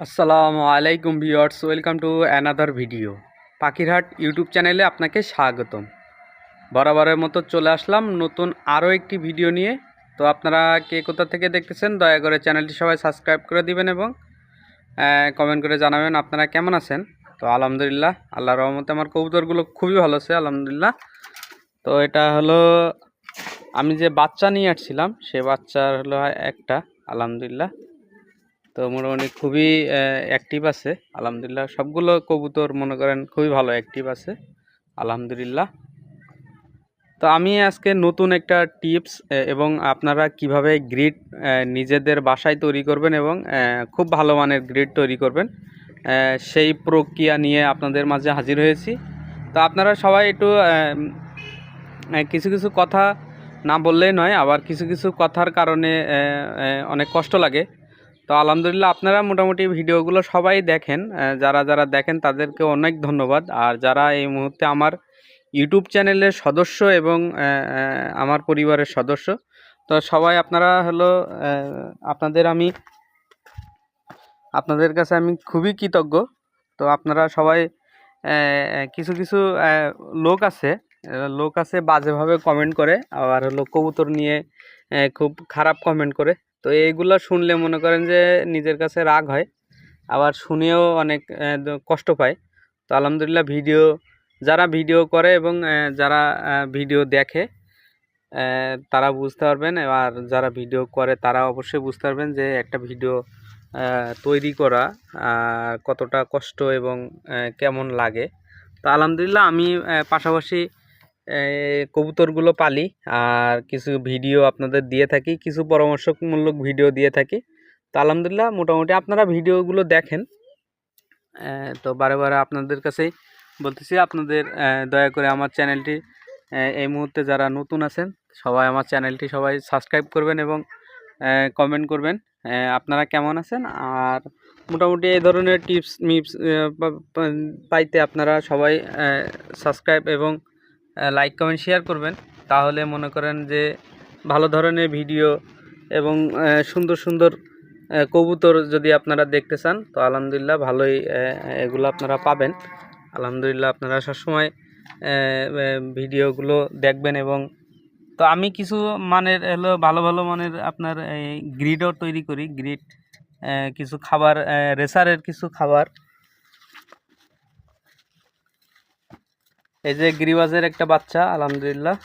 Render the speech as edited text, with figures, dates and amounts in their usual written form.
আসসালামু আলাইকুম viewers, welcome to another video. পাখিরহাট YouTube চ্যানেলে আপনাকে স্বাগতম। বরাবরের মতো চলে আসলাম নতুন আরও একটি ভিডিও নিয়ে। তো আপনারা কে কোথা থেকে দেখতেছেন দয়া করে চ্যানেলটি সবাই সাবস্ক্রাইব করে দিবেন এবং কমেন্ট করে জানাবেন আপনারা কেমন আছেন। তো আলহামদুলিল্লাহ, আল্লাহর রহমতে আমার কবুতরগুলো খুবই ভালো আছে আলহামদুলিল্লাহ। তো এটা হলো আমি যে বাচ্চা নিয়ে আসছিলাম, সে বাচ্চার হলো একটা আলহামদুলিল্লাহ। তো মোটামুটি খুবই অ্যাক্টিভ আছে আলহামদুলিল্লাহ। সবগুলো কবুতর মনে করেন খুবই ভালো অ্যাক্টিভ আছে আলহামদুলিল্লাহ। তো আমি আজকে নতুন একটা টিপস এবং আপনারা কিভাবে গ্রিড নিজেদের বাসায় তৈরি করবেন এবং খুব ভালো মানের গ্রিড তৈরি করবেন সেই প্রক্রিয়া নিয়ে আপনাদের মাঝে হাজির হয়েছি। তো আপনারা সবাই একটু কিছু কিছু কথা না বললেই নয়, আবার কিছু কিছু কথার কারণে অনেক কষ্ট লাগে। তো আলহামদুলিল্লাহ আপনারা মোটামুটি ভিডিওগুলো সবাই দেখেন, যারা যারা দেখেন তাদেরকে অনেক ধন্যবাদ। আর যারা এই মুহূর্তে আমার ইউটিউব চ্যানেলের সদস্য এবং আমার পরিবারের সদস্য, তো সবাই আপনারা হলো আপনাদের কাছে আমি খুবই কৃতজ্ঞ। তো আপনারা সবাই কিছু কিছু লোক আছে বাজেভাবে কমেন্ট করে, আবার হলো কবুতর নিয়ে খুব খারাপ কমেন্ট করে। তো এইগুলো শুনলে মনে করেন যে নিজের কাছে রাগ হয়, আবার শুনেও অনেক কষ্ট পায়। তো আলহামদুলিল্লাহ যারা ভিডিও করে এবং যারা ভিডিও দেখে তারা বুঝতে পারবেন, আর যারা ভিডিও করে তারা অবশ্যই বুঝতে পারবেন যে একটা ভিডিও তৈরি করা কতটা কষ্ট এবং কেমন লাগে। তো আলহামদুলিল্লাহ আমি পাশাপাশি কবুতরগুলো পালি আর কিছু ভিডিও আপনাদের দিয়ে থাকি, কিছু পরামর্শমূলক ভিডিও দিয়ে থাকি। তো আলহামদুলিল্লাহ মোটামুটি আপনারা ভিডিওগুলো দেখেন। তো বারে বারে আপনাদের কাছেই বলতেছি, আপনাদের দয়া করে আমার চ্যানেলটি এই মুহূর্তে যারা নতুন আছেন সবাই আমার চ্যানেলটি সবাই সাবস্ক্রাইব করবেন এবং কমেন্ট করবেন আপনারা কেমন আছেন। আর মোটামুটি এই ধরনের টিপস মিপস পাইতে আপনারা সবাই সাবস্ক্রাইব এবং লাইক কমেন্ট শেয়ার করবেন। তাহলে মনে করেন যে ভালো ধরনের ভিডিও এবং সুন্দর সুন্দর কবুতর যদি আপনারা দেখতে চান তো আলহামদুলিল্লাহ ভালোই এগুলো আপনারা পাবেন। আলহামদুলিল্লাহ আপনারা সবসময় ভিডিওগুলো দেখবেন। এবং তো আমি কিছু মানের হলো ভালো ভালো মানের আপনার গ্রিডও তৈরি করি। গ্রিড কিছু খাবার, রেসারের কিছু খাবার, এই যে গ্রিবাজের একটা বাচ্চা আলহামদুলিল্লাহ,